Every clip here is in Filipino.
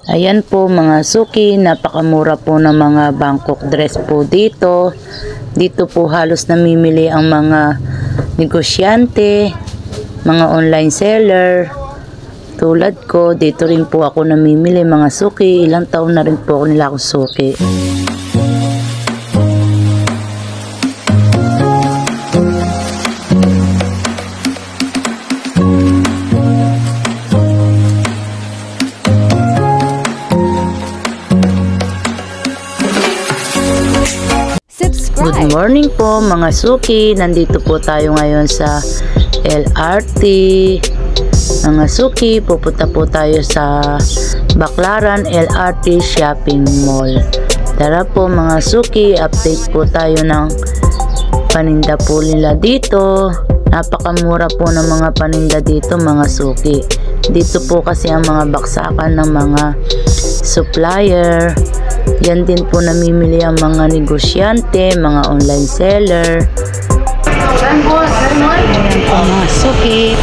Ayan po mga suki, napakamura po ng mga Bangkok dress po dito. Dito po halos namimili ang mga negosyante, mga online seller. Tulad ko, dito rin po ako namimili mga suki. Ilang taon na rin po ako nila akong suki. Good morning po mga suki, nandito po tayo ngayon sa LRT. Mga suki, pupunta po tayo sa Baclaran LRT Shopping Mall. Tara po mga suki, update po tayo ng paninda po nila dito. Napakamura po ng mga paninda dito mga suki. Dito po kasi ang mga baksakan ng mga supplier. Yan din po namimili ang mga negosyante, mga online seller. Ayan po mga suki.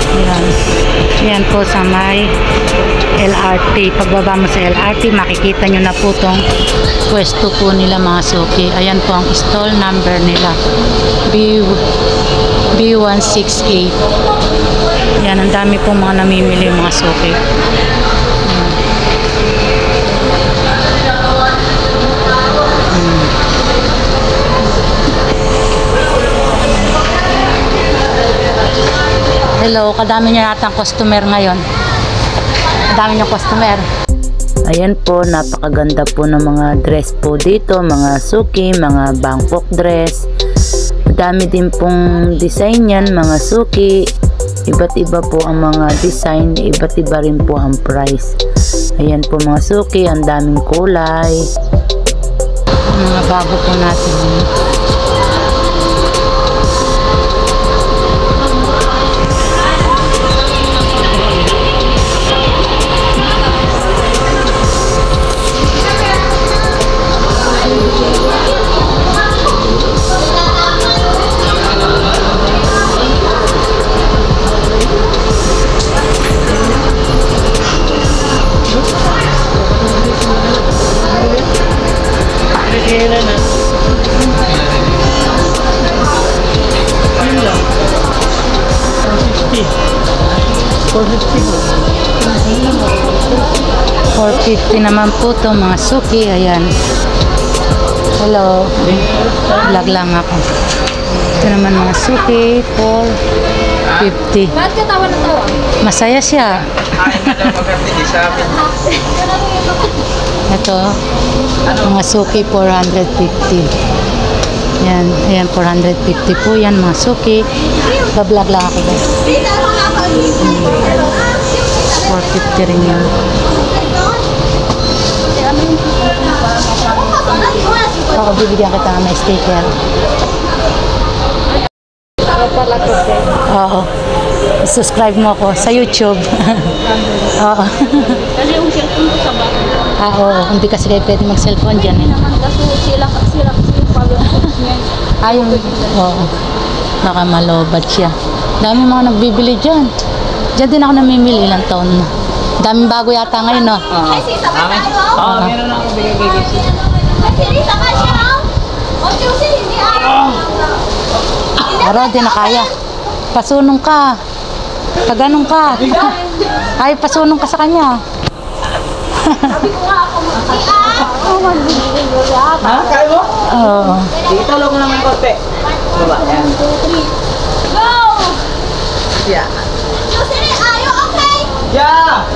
Yan po sa may LRT. Pagbaba mo sa LRT, makikita nyo na po itong pwesto po nila mga suki. Ayan po ang stall number nila. B168. Yan, ang dami po mga namimili mga suki. Hello, kadami niya yata ang customer ngayon. Kadami niyo customer. Ayan po, napakaganda po ng mga dress po dito, mga suki, mga Bangkok dress. Madami din pong design yan, mga suki. Iba't iba po ang mga design, iba't iba rin po ang price. Ayan po mga suki, ang daming kulay. Mga bago po natin. $450 naman po to mga suki. Ayan. Hello. Vlog lang ako. Ito naman mga suki. $450. Bakit ka tawa na tawa? Masaya siya. Ito. Mga suki $450. Yan. Ayan, $450 po yan mga suki. Vlog lang ako guys. 450 rin yan. Ako bibigyan kita ng may sticker. Oo. Subscribe mo ako sa YouTube. Oo. Kasi yung cellphone ko sa bago. Oo. Hindi kasi kayo pwede mag-cellphone dyan eh. Kasi sila kasi yung pag-post niya. Ayun. Oo. Baka malobad siya. Dami mga nagbibili dyan. Diyan din ako namimili ilang taon na. Daming bago yata ngayon, no? Ay, sisa ka tayo? Oo, meron na akong bigay-bigay. Ay, sisa ka siya, no? O, Josie, hindi araw. Araw, di na kaya. Pasunong ka. Taganong ka. Ay, pasunong ka sa kanya. Sabi ko nga ako mag-iap. Ha? Kaya mo? Oo. Dito lang mo naman yung korte. Baba, yan. 1, 2, 3. Go! Yeah. Josie, ayo, okay? Yeah!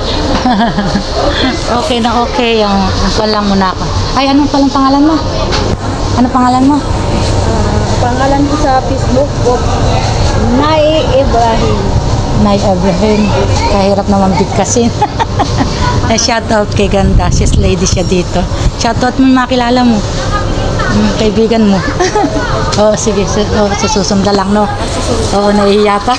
Okay na okay. Ang lang muna ako. Ay, anong palang pangalan mo? Ano pangalan mo? Pangalan ko sa Facebook ko, Nay Ibrahim. Nay Abraham. Kahirap naman bigkasin. Shoutout kay Ganda. Sis lady siya dito. Shoutout mo makilala mo. Kaibigan mo. Oo, sige. Susunda lang, no? Oo, nahihiya pa.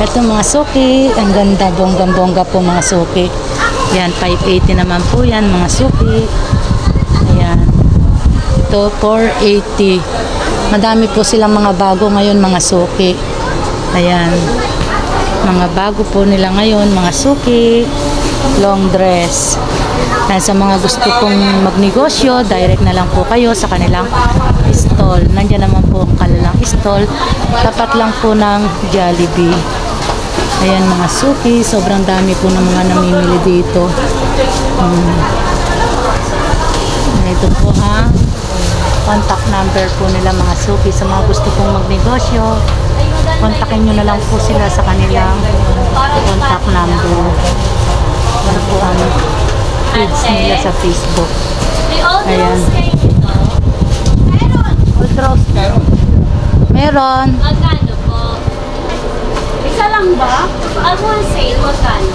Ito mga suki. Ang ganda. Bonggang-bongga po mga suki. Yan, 580 naman po yan mga suki. Ayan. Ito, 480. Madami po silang mga bago ngayon mga suki. Ayan. Mga bago po nila ngayon, mga suki. long dress. Sa mga gusto pong magnegosyo, direct na lang po kayo sa kanilang stall. Nandiyan naman po ang kanilang stall. Tapat lang po ng Jollibee. Ayan mga suki, sobrang dami po ng mga namimili dito. Ito po ang contact number po nila mga suki. Sa mga gusto pong magnegosyo, kontakin nyo na lang po sila sa kanilang contact number. Ano po ang page nila sa Facebook. Ayan. Meron. Magkano po? Isa lang ba? Ang one sale, magkano?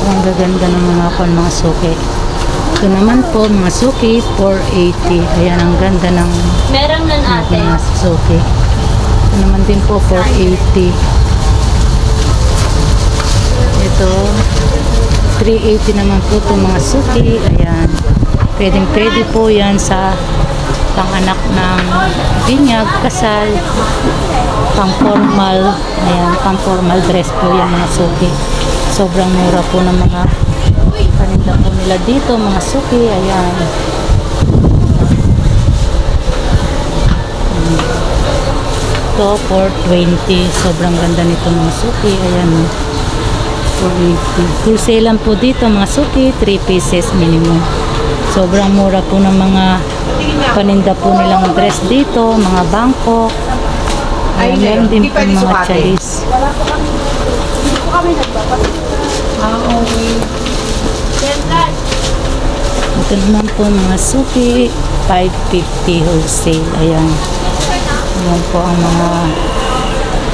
Ang gaganda ng mga suki. Ito naman po mga suki, 480. Ayan ang ganda ng Meron nun ate. mga suki. Ito naman din po 480. Ito 380 naman po itong mga suki. Ayan. Pwede po yan sa pang-anak ng binyag, kasal, pang-formal. Ayan, pang-formal dress po yan mga suki. Sobrang mura po ng mga paninda po nila dito, mga suki. Ayan. Ito, 420. Sobrang ganda nito mga suki. Ayan. 480. Wholesale lang po dito mga suki. 3 pieces minimum. Sobrang mura po ng mga paninda po nilang dress dito. Mga bangkok. Ayan, meron din po mga chalis. Ito naman po mga suki, 550 wholesale. Ayan. Ayan po ang mga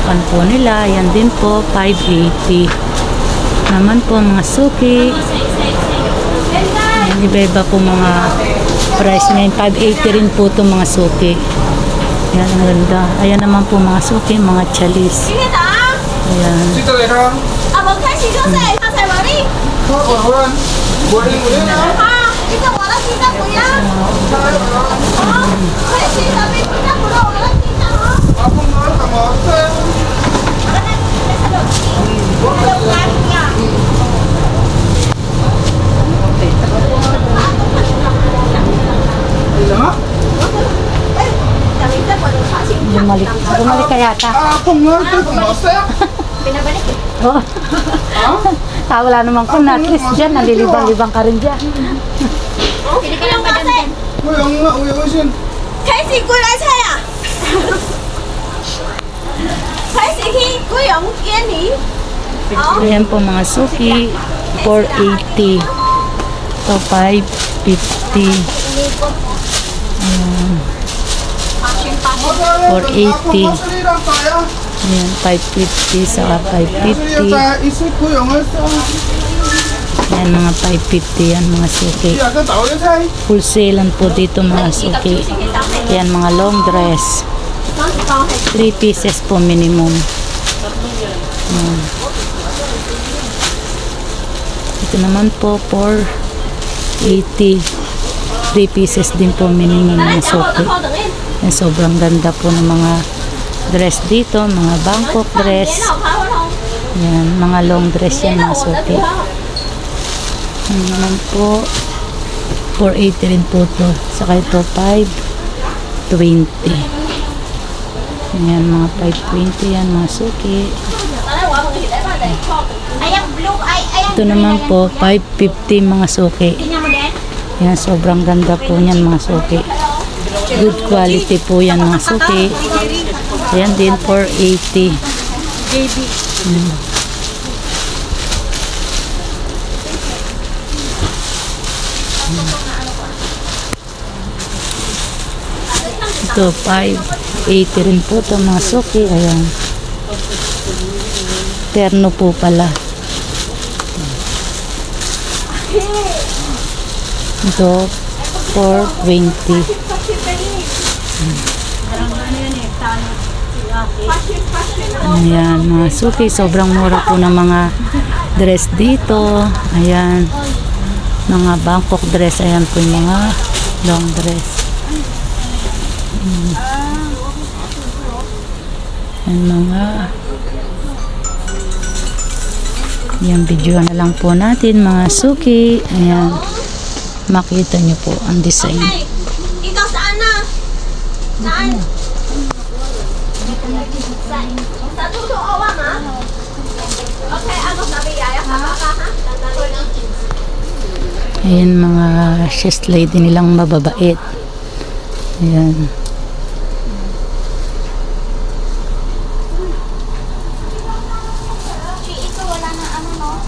pan po nila. Ayan din po, 580. Naman po mga suki. Ayan, iba-iba po mga price ngayon. 580 rin po itong mga suki. Ayan, ang ganda. Ayan naman po mga suki, mga chalis. Ayan. 啊，我开洗就在，他才玩哩。这个我的鸡蛋不要。啊，开洗那边鸡蛋不要，我的鸡蛋啊。Bumalik ka yata. Pinabalik eh. Oh. Wala naman ko na. At least dyan, nalilibang-libang ka rin dyan. Hindi ka lang ganyan. 開始過來車啊！開始去貴陽見你。 Ayan po mga suki, 480. So, 550. Ayan. 480. Ayan, 550 saka 550. Ayan, mga 550 yan mga suki. Wholesale lang po dito mga suki. Ayan, mga long dress. 3 pieces po minimum. Ayan. Ito naman po 480. 3 pieces din po minimum mga suki. Ayan, sobrang ganda po ng mga dress dito, mga Bangkok dress. Ayan, mga long dress yan mga suki. Ayan naman po 480 rin po to. Saka ito 520. Ayan, mga 520 yan mga suki. Ito naman po 550 mga suki. Ayan, sobrang ganda po yan mga suki. Good quality po yan mga suki. Ayan din 480. Ito 580 rin po ito mga suki. Ayan. Terno po pala. Ito 420. Ayan mga suki, sobrang mura po ng mga dress dito. Ayan, mga Bangkok dress. Ayan po yung mga Long dress. Yan mga yan, video na lang po natin mga suki. Ayan, makita nyo po ang design. Okay. Ikaw saan na? Saan? Sa dulo awang ha? Okay, ano sabi yaya ka ha? Ayan mga chest lady nilang mababait. Ayan. Ito wala na ano no?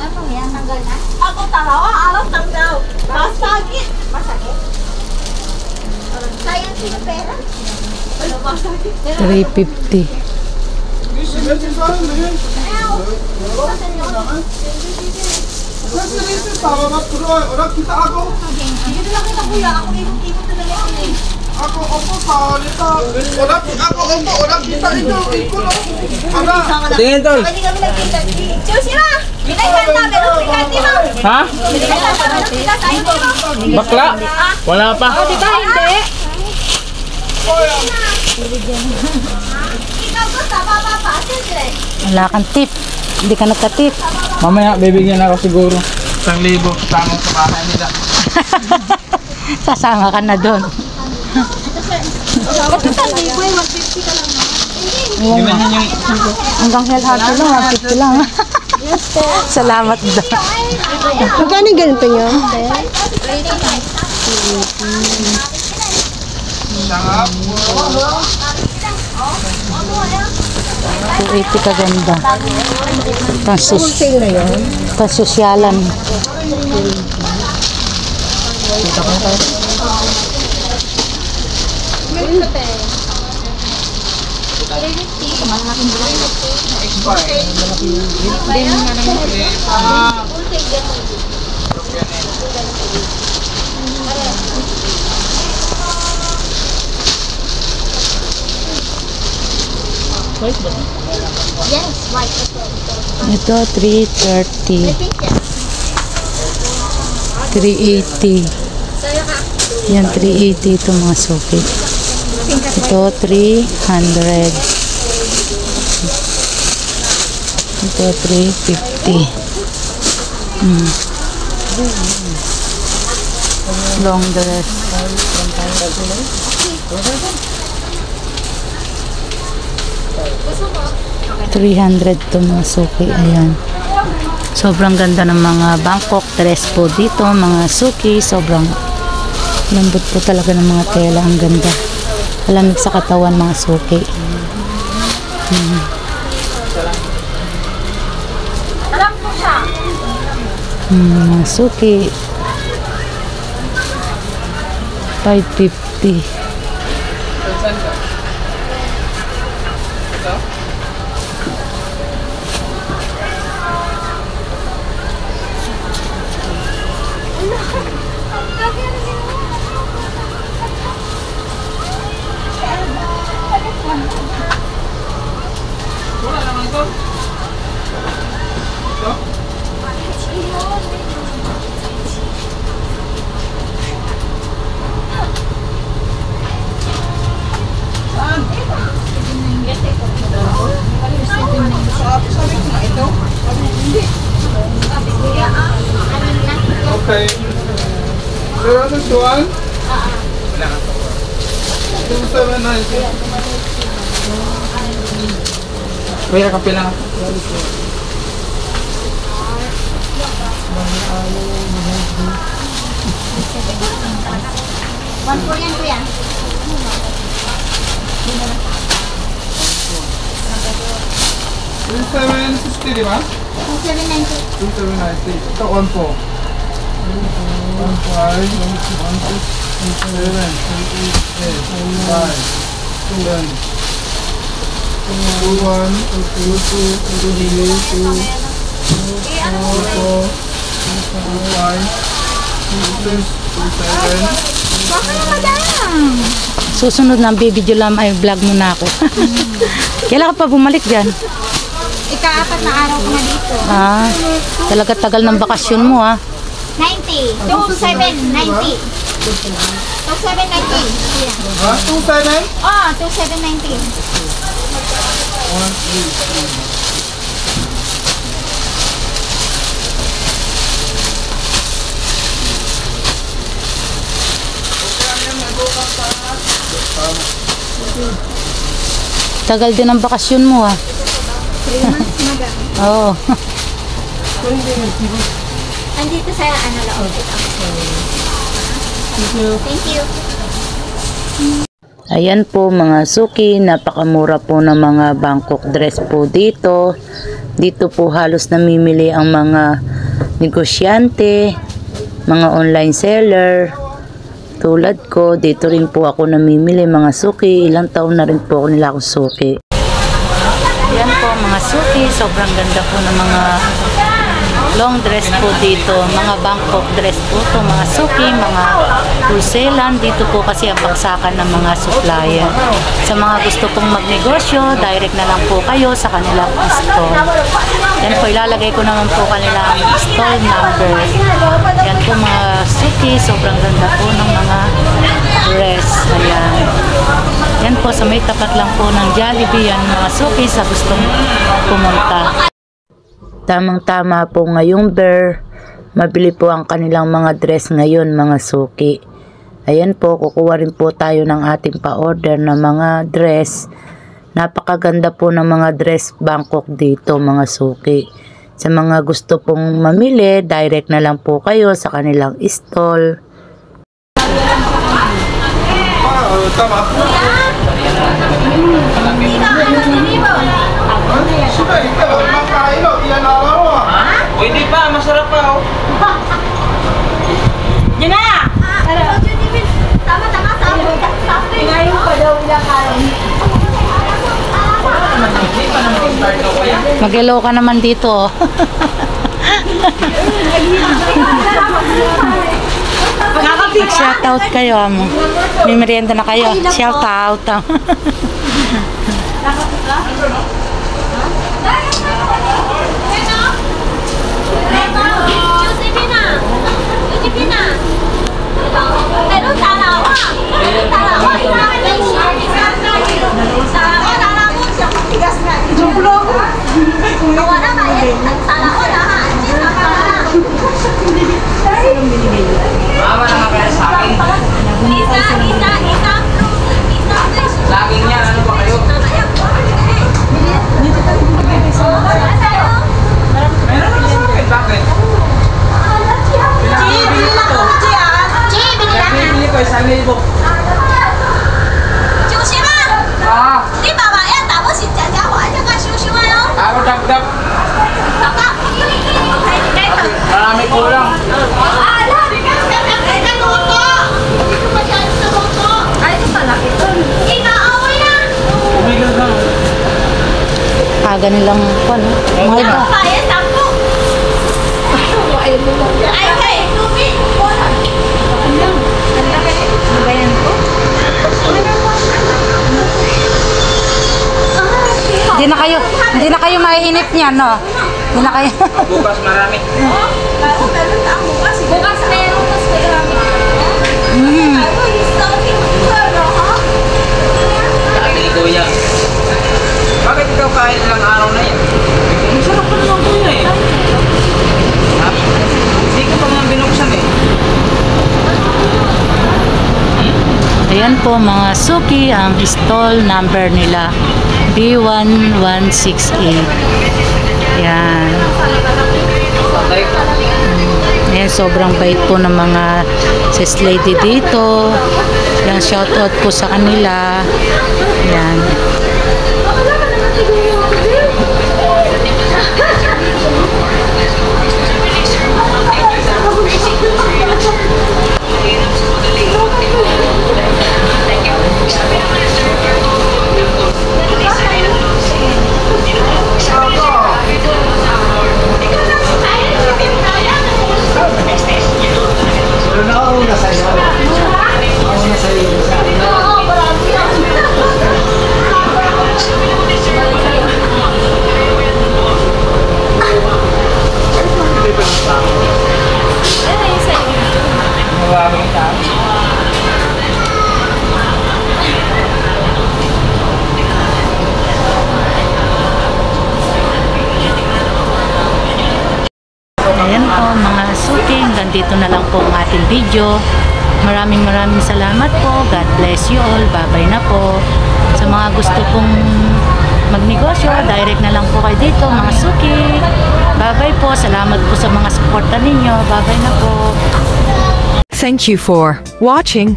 Ano yan? Tanggal na? Ako talawa, alam tanggal. Masakit. Masakit? Sayang sino pera? Ano masakit? 350. Dito lang kita kuya, ako ikot-ikot na lang ako eh. Tingin tol. Hindi kami nagkita. Susi na! Binayhan namin ang pikati mo! Ha? Binayhan namin ang pikati mo! Bakla? Wala pa. Oh, di ba hindi? Ikaw ko sa baba pa, siyempre. Wala kang tip. Hindi ka nagka-tip. Mamaya bibigyan ako siguro. 1,000 kasama sa bahay nila. Sasama ka na doon. Ba't ito libo eh? 150 ka lang. Hindi man yun yung... Hanggang health lang, 150 lang. Salamat doon. Magkano yung ganito nyo? Sangap. 280 kaganda. Sale na yun? Pasosyalan. Yes, white. Ito, 330. 380. Yan, 380 ito mga suki. Ito, 300. Ito, 350. Long dress. 300 to mga suki. Ayan. Sobrang ganda ng mga Bangkok dress po dito, mga suki. Sobrang lambot po talaga ng mga tela. Ang ganda. Malamig sa katawan mga suki. Alam ko siya. Mga suki. 550. Wala naman to. Ito? Okay. So, ano ito? Wala ka to. 2,790. Kuya, kape lang. One po yan, kuya. 2,760, di ba? 2790. 2,790. Ito, 1 po. 1, 5, 1, 6, 7, 8, 5, 2, 1, 2, 2, 2, 3, 2, 4, 5, 2, 6, 2, 7. Baka na madam. Susunod na video lang ay vlog mo na ako. Kailan ka pa bumalik dyan? Ika-apat na araw ko na dito. Talaga tagal ng bakasyon mo 90. 2790. 2719. Ha? 2,700? Oh, 2719. Tagal din ang bakasyon mo ah. 3 months maga. Oo. Andito sa ano loob. Thank you. Ayan po mga suki, napakamura po ng mga Bangkok dress po dito. Dito po halos namimili ang mga negosyante, mga online seller. Tulad ko, dito rin po ako namimili mga suki. Ilang taon na rin po ako nila akong suki. Ayan po mga suki, sobrang ganda po ng mga long dress po dito. Mga Bangkok dress po to mga suki, mga wholesalan. Dito po kasi ang baksakan ng mga supplier. Sa mga gusto pong magnegosyo, direct na lang po kayo sa kanilang store. Yan po, ilalagay ko naman po kanilang store number. Yan po mga suki, sobrang ganda po ng mga dress. Ayan. Yan po, sa may tapat lang po ng Jollibee yan mga suki sa gustong pumunta. Tamang-tama po ngayong bear, mabili po ang kanilang mga dress ngayon mga suki. Ayan po, kukuha rin po tayo ng ating pa-order na mga dress. Napakaganda po ng mga dress Bangkok dito mga suki. Sa mga gusto pong mamili, direct na lang po kayo sa kanilang stall. Tama. Sudah, ikaw, makain o, ilan araw ah. Pwede pa, masarap pa oh. Yan na! Tama-tama sa ngayon pa daw ilang araw. Mag-hello ka naman dito. Mag-shoutout kayo amo. May merienda na kayo. Shoutout. Mama na kaya sa akin. Laging yan, ano ba kayo? Meron naman sa akin, bakit? Bili ko, 1,000. Ah, ako dagdag. Marami kulang. Kaga nilang kwan. Mga iba. Hindi na kayo maiinip niyan, no? Hindi na kayo. Bukas marami. Bukas meron mas marami. Dati ni Kuya. Bakit ikaw kain ilang araw na yan? Masarap pa naman Kuya eh. Ha? Hindi ko pa naman binuksan eh. Ayan po mga suki, ang stall number nila B1168. Yan. Ayan, sobrang bait po ng mga sis lady dito. Yan, shoutout po sa kanila. Yan. po mga suki, hanggang dito na lang po ang ating video. Maraming salamat po. God bless you all. Bye-bye na po. Sa mga gusto pong magnegosyo, direct na lang po kayo dito mga suki. Bye-bye po. Salamat po sa mga suporta ninyo. Bye-bye na po. Thank you for watching.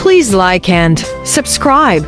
Please like and subscribe.